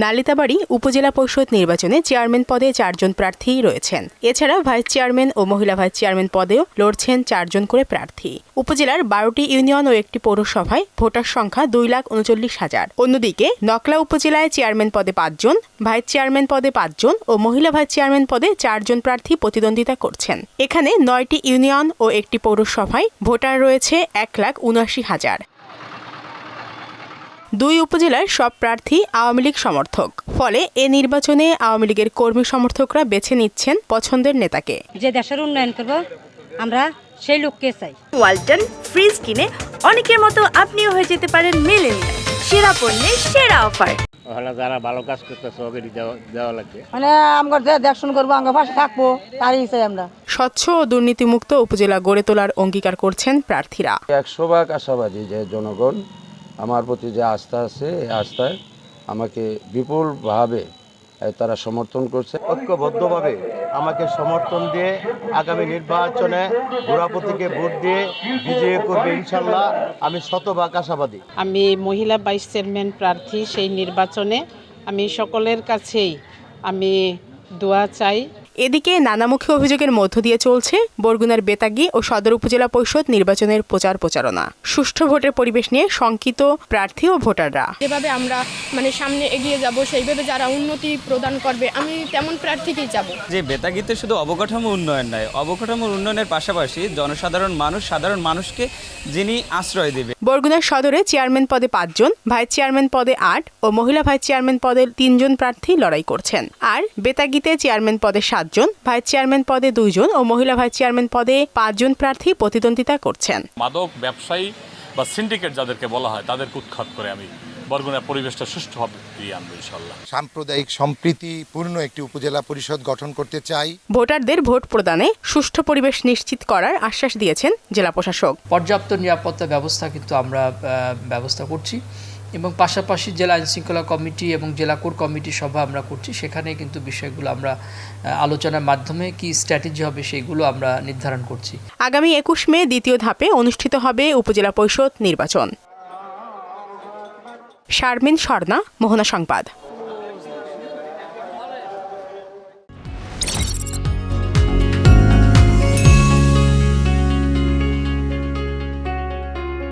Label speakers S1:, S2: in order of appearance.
S1: নালিতাবাড়ী উপজেলা পরিষদ নির্বাচনে চেয়ারম্যান পদে 4 জন প্রার্থী রয়েছেন। এছাড়া ভাইস চেয়ারম্যান ও মহিলা ভাইস চেয়ারম্যান পদেও লড়ছেন 4 জন করে প্রার্থী। উপজেলার 12টি ইউনিয়ন ও একটি পৌরসভায় ভোটার সংখ্যা 2,39,000। অন্যদিকে নকলা উপজেলায় চেয়ারম্যান পদে 5 জন, ভাইস চেয়ারম্যান পদে 5 জন ও মহিলা ভাইস চেয়ারম্যান পদে 4 জন প্রার্থী প্রতিদ্বন্দ্বিতা করছেন। এখানে 9টি ইউনিয়ন ও একটি পৌরসভায় ভোটার রয়েছে 1,79,000। 2 উপজেলার সব প্রার্থী আওয়ামী লীগ সমর্থক। ফলে এ নির্বাচনে আওয়ামী লীগের কর্মী সমর্থকরা বেছে নিচ্ছেন পছন্দের নেতাকে।
S2: যে দেশের উন্নয়ন করব আমরা সেই লোককে চাই।
S3: ওয়ালটন ফ্রিজ কিনে অনেকের মতো আপনিও হয়ে যেতে পারেন মিলেনিয়াল। সেরা পণ্যের সেরা অফার।
S4: যারা ভালো কাজ করতেছে ওকে দেওয়া লাগবে।
S2: মানে আমরা দেখশন করবো, আমরা পাশে থাকবো, তারই চাই আমরা।
S1: স্বচ্ছ ও দুর্নীতিমুক্ত উপজেলা গড়ে তোলার অঙ্গীকার করছেন প্রার্থীরা।
S5: 100% আশাবাদী যে জনগণ আমার প্রতি যে আস্থা আছে এই আস্থায় আমাকে বিপুলভাবে তারা সমর্থন করছে।
S4: ঐক্যবদ্ধভাবে আমাকে সমর্থন দিয়ে আগামী নির্বাচনে গোড়াপতিকে ভোট দিয়ে বিজয়ী করবে ইনশাল্লাহ। আমি শতভাগ আশাবাদী।
S6: আমি মহিলা ভাইস চেয়ারম্যান প্রার্থী, সেই নির্বাচনে আমি সকলের কাছেই আমি দোয়া চাই।
S1: এদিকে নানামুখী অভিযোগের মধ্য দিয়ে চলছে বরগুনার বেতাগী ও সদর উপজেলা পরিষদ নির্বাচনের প্রচারণা। সুষ্ঠু ভোটের পরিবেশ নিয়ে শঙ্কিত প্রার্থী ও ভোটাররা।
S7: যেভাবে আমরা সামনে এগিয়ে যাব, সেইভাবে যারা উন্নতি প্রদান করবে আমি তেমন প্রার্থীকেই যাব।
S8: যে বেতাগীতে শুধু অবকাঠামো উন্নয়ন নয়, অবকাঠামোর উন্নয়নের পাশাপাশি সাধারণ মানুষকে যিনি আশ্রয় দেবে।
S1: বরগুনার সদরে চেয়ারম্যান পদে 5 জন, ভাইস চেয়ারম্যান পদে 8 ও মহিলা ভাইস চেয়ারম্যান পদে 3 জন প্রার্থী লড়াই করছেন। আর বেতাগীতে চেয়ারম্যান পদে 7 জন, ভাইস চেয়ারম্যান পদে 2 জন ও মহিলা ভাইস চেয়ারম্যান পদে 5 জন প্রার্থী প্রতিদ্বন্দ্বিতা করছেন।
S9: মাদক ব্যবসায়ী বা সিন্ডিকেট যাদেরকে বলা হয় তাদেরকে উৎখাত করে আমি বরগুনার পরিবেশটা সুষ্ঠুভাবে ফিরিয়ে আনবো ইনশাআল্লাহ।
S10: সাম্প্রদায়িক সম্প্রীতিপূর্ণ একটি উপজেলা পরিষদ গঠন করতে চাই।
S1: ভোটারদের ভোট প্রদানে সুষ্ঠু পরিবেশ নিশ্চিত করার আশ্বাস দিয়েছেন জেলা প্রশাসক।
S11: পর্যাপ্ত নিরাপত্তা ব্যবস্থা কিন্তু আমরা ব্যবস্থা করছি এবং পাশাপাশি জেলা আইনশৃঙ্খলা কমিটি এবং জেলা কোর কমিটি সভা আমরা করছি। সেখানে কিন্তু বিষয়গুলো আমরা আলোচনার মাধ্যমে কি স্ট্র্যাটেজি হবে সেইগুলো আমরা নির্ধারণ করছি।
S1: আগামী 21 মে দ্বিতীয় ধাপে অনুষ্ঠিত হবে উপজেলা পরিষদ নির্বাচন। শারমিন স্বর্ণা, মোহনা সংবাদ।